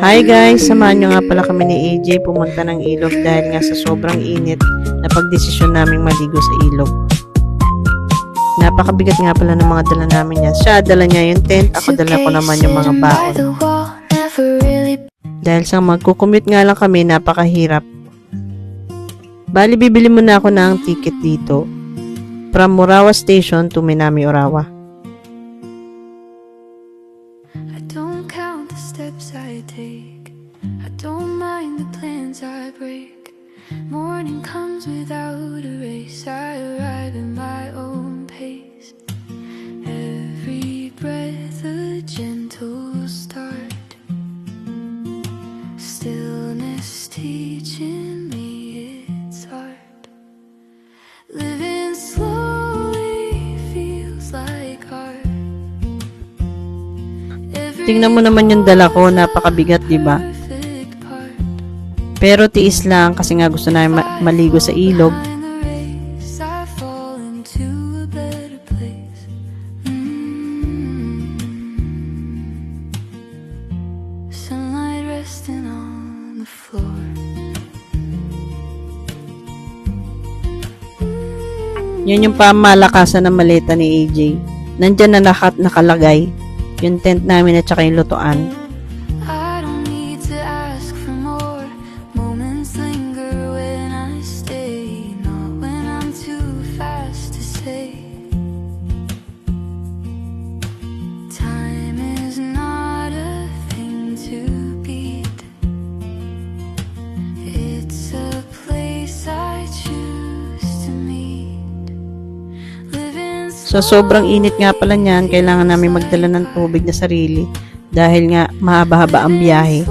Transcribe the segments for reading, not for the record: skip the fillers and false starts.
Hi guys, samahan nyo nga pala kami ni AJ pumunta ng ilog dahil nga sa sobrang init na pagdesisyon naming maligo sa ilog. Napakabigat nga pala ng mga dala namin yan. Siya, dala niya yung tent, ako dala ko naman yung mga baon. Dahil sa magkukumute nga lang kami, napakahirap. Bali, bibili muna ako ng ticket dito. From Murawa Station to Minami, Orawa. Steps I take, I don't mind the plans I break. Morning comes without a race, I arrive at my own pace. Every breath a gentle start, stillness teaching me it's hard. Living slowly feels like art. Tingnan mo naman yung dala ko, napakabigat, di ba? Pero tiis lang kasi nga gusto namin maligo sa ilog. Yun yung pamalakasan ng maleta ni AJ. Nandyan na nakalagay yung tent namin at saka yung lutuan. I don't need to ask for more. Moments linger when I stay, not when I'm too fast to say. Time is not a thing to beat. It's a place I choose to meet. So, sobrang init nga pala niyan, kailangan namin magdala ng tubig na sarili dahil nga mahaba-haba ang biyahe.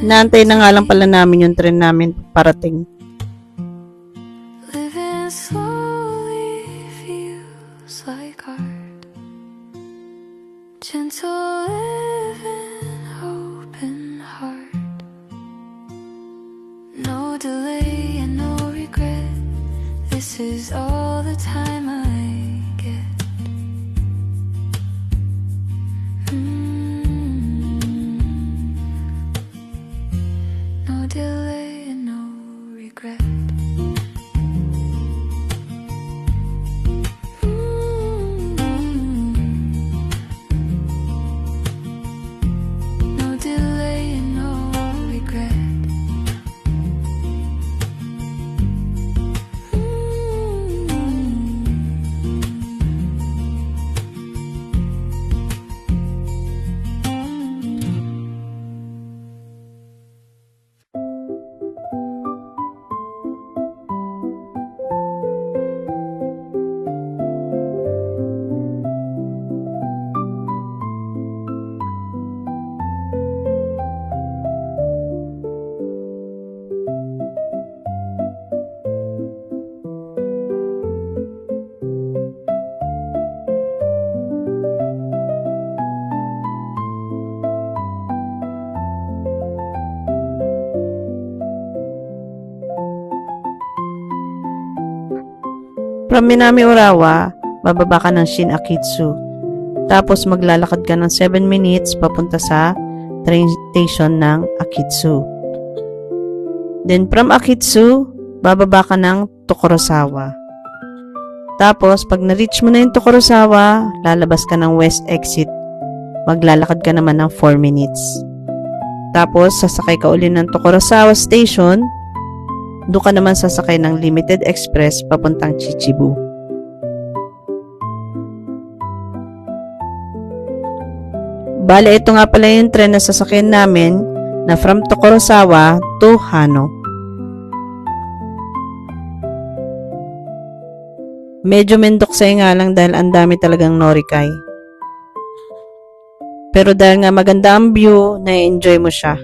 Naantay na nga lang pala namin yung tren namin parating. Gentle living, open heart. No delay and no regret. This is all the time I get. No delay and no regret. From Minami, Orawa, bababa ka ng Shin Akitsu. Tapos maglalakad ka ng 7 minutes papunta sa train station ng Akitsu. Then from Akitsu, bababa ka ng Tokorozawa. Tapos pag na-reach mo na yung Tokorozawa, lalabas ka ng west exit. Maglalakad ka naman ng 4 minutes. Tapos sasakay ka uli ng Tokorozawa station. Doon ka naman sasakay ng Limited Express papuntang Chichibu. Bale, ito nga pala yung tren na sasakyan namin na from Tokorozawa to Hano. Medyo mendoksay nga lang dahil ang dami talagang norikay. Pero dahil nga maganda ang view, na-enjoy mo siya.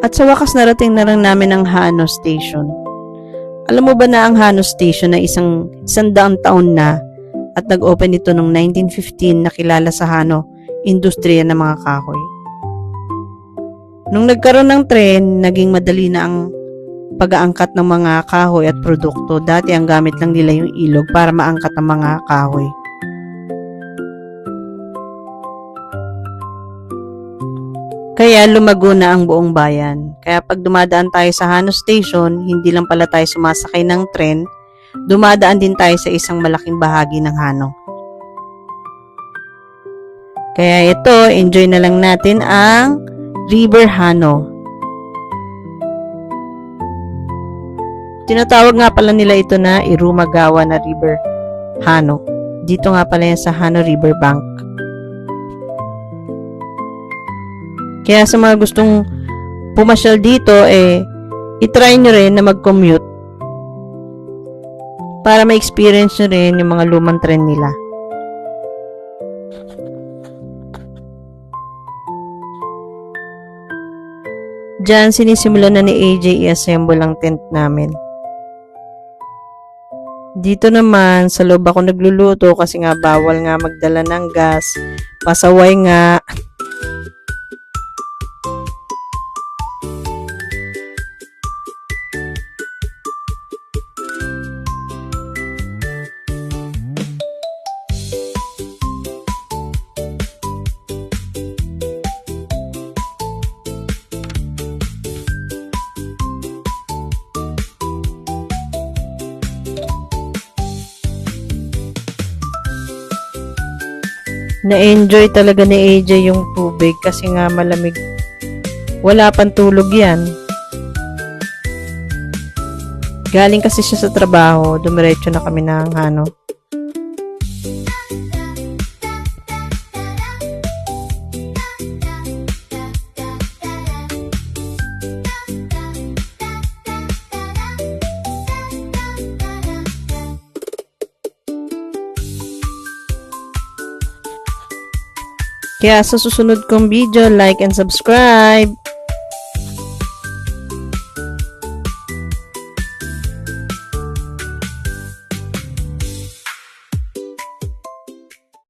At sa wakas narating na lang namin ang Hano Station. Alam mo ba na ang Hano Station ay isang daang taon na at nag-open ito noong 1915 na kilala sa Hano, industriya ng mga kahoy. Nung nagkaroon ng tren, naging madali na ang pag-aangkat ng mga kahoy at produkto. Dati ang gamit lang nila yung ilog para maangkat ang mga kahoy. Kaya lumago na ang buong bayan. Kaya pag dumadaan tayo sa Hano Station, hindi lang pala tayo sumasakay ng tren, dumadaan din tayo sa isang malaking bahagi ng Hano. Kaya ito, enjoy na lang natin ang River Hano. Tinatawag nga pala nila ito na Irumagawa na River Hano. Dito nga pala yan sa Hano River Bank. Kaya sa mga gustong pumasyal dito, itry nyo rin na mag-commute para ma-experience nyo rin yung mga lumang tren nila. Diyan, sinisimulan na ni AJ i-assemble ang tent namin. Dito naman, sa loob ako nagluluto kasi nga bawal nga magdala ng gas. Pasaway nga. Na-enjoy talaga ni AJ yung tubig kasi nga malamig. Wala pang tulog yan. Galing kasi siya sa trabaho, dumiretso na kami ng Hano. Kaya sa susunod kong video, like and subscribe.